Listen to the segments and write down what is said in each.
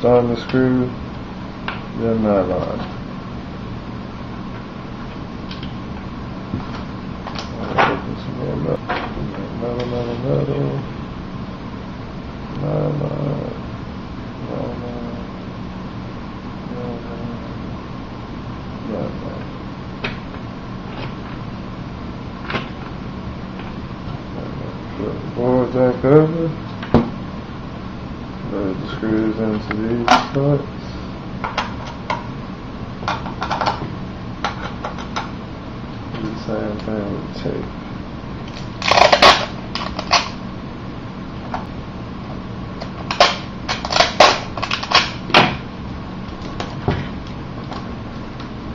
on the screw, then nylon. Open some more metal, nylon, flip the board back over. Load the screws into these spots. Do the same thing with tape.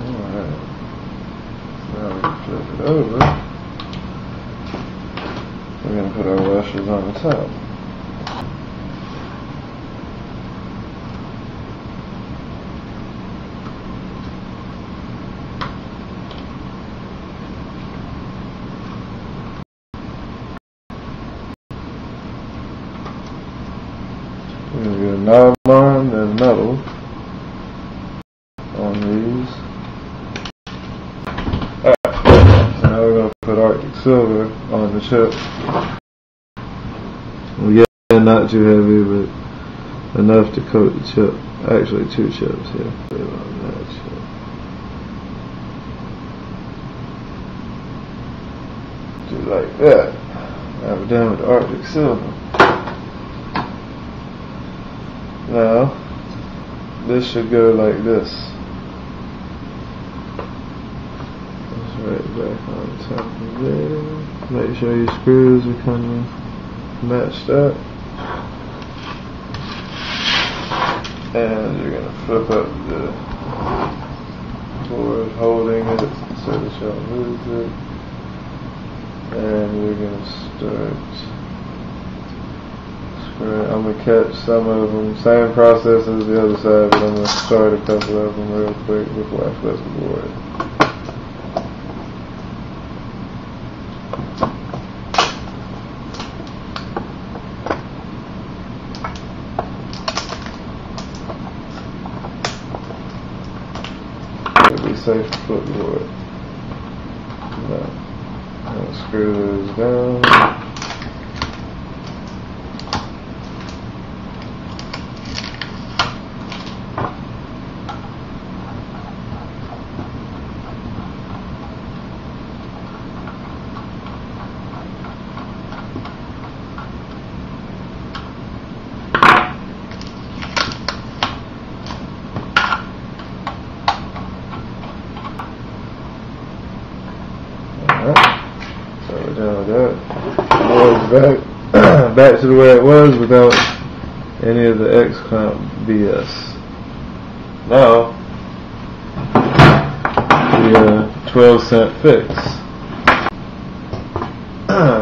Alright. Now we can flip it over. We're going to put our washers on the top. We're going to get a nylon and metal on these. Alright, so now we're going to put Arctic Silver on the chip. Well, yeah, not too heavy, but enough to coat the chip. Actually, 2 chips here. Put it on that chip. Do like that. Now we're done with the Arctic Silver. Now, this should go like this. It's right back on top of there. Make sure your screws are kind of matched up. And you're going to flip up the board holding it so that you don't lose it. And we're going to start. I'm going to catch some of them, same process as the other side, but I'm going to start a couple of them real quick before I flip the board. It'll be safe to flip the board. Now, I'm going to screw those down. So we're done with that. Board's back to the way it was without any of the xclamp BS. Now, the 12-cent fix.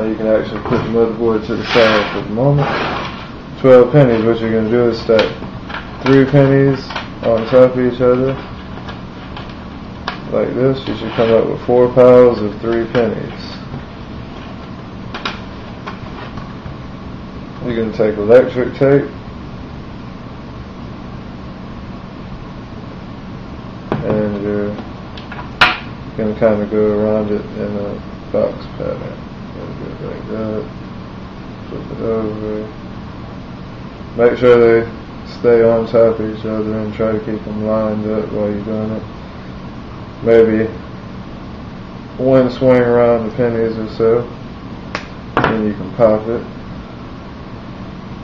You can actually put the motherboard to the side for the moment. 12 pennies, what you're going to do is stack 3 pennies on top of each other. Like this, you should come up with 4 piles of 3 pennies. You're going to take electric tape and you're going to kind of go around it in a box pattern. You're going to do it like that, flip it over, make sure they stay on top of each other and try to keep them lined up while you're doing it. Maybe 1 swing around the pennies or so, then you can pop it,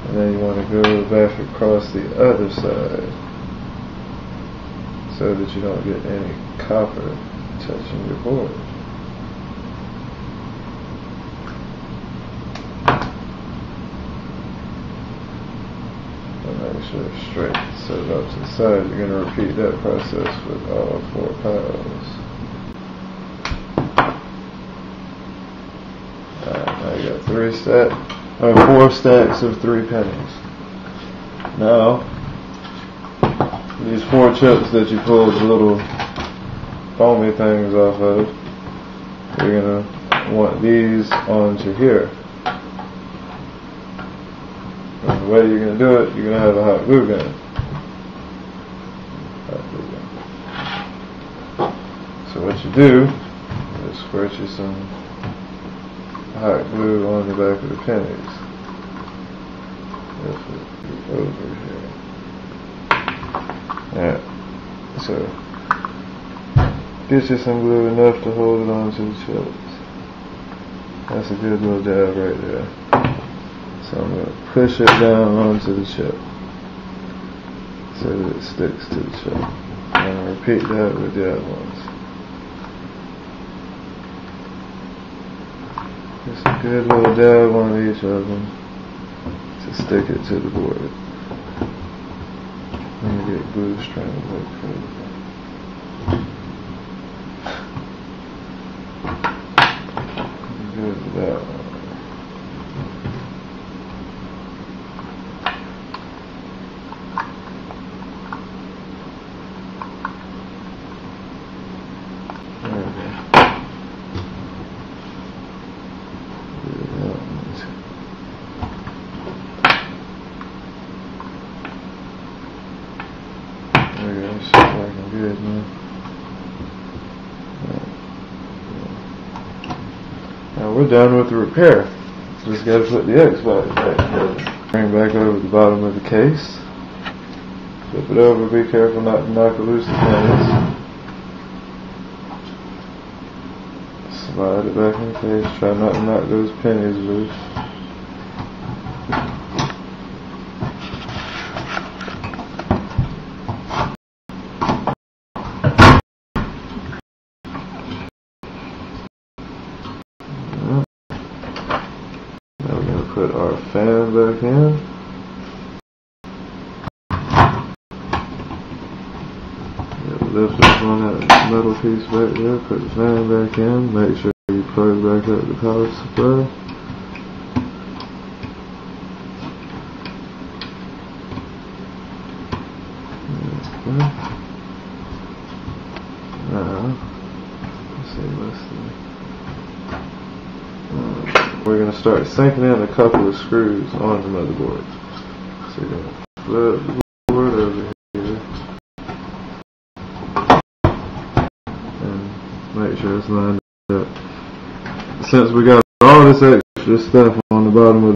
and then you want to go back across the other side so that you don't get any copper touching your board. And make sure it's straight. Set it up to the side. You're going to repeat that process with all 4 piles. Alright, now you got 4 stacks of 3 pennies. Now, these 4 chips that you pulled the little foamy things off of, you're going to want these onto here. And the way you're going to do it, you're going to have a hot glue gun. to do is squirt you some hot glue on the back of the pennies. That's it over here. Alright, so get you some glue enough to hold it onto the chips. That's a good little dab right there. So I'm going to push it down onto the chip so that it sticks to the chip. And I'll repeat that with the other ones. Just a good little dab on each of them to stick it to the board. Let me get glue strand like crazy. Good with that one. Good, man. Now we're done with the repair. Just got to put the Xbox back together. Bring back over the bottom of the case. Flip it over. Be careful not to knock loose the pennies. Slide it back in the case. Try not to knock those pennies loose. Put our fan back in. Lift up on that metal piece back there, put the fan back in, make sure you plug back up the power supply. Okay. Now, let's see, we're going to start sinking in a couple of screws on the motherboard. So you're going to flip the board over here and make sure it's lined up. Since we got all this extra stuff on the bottom of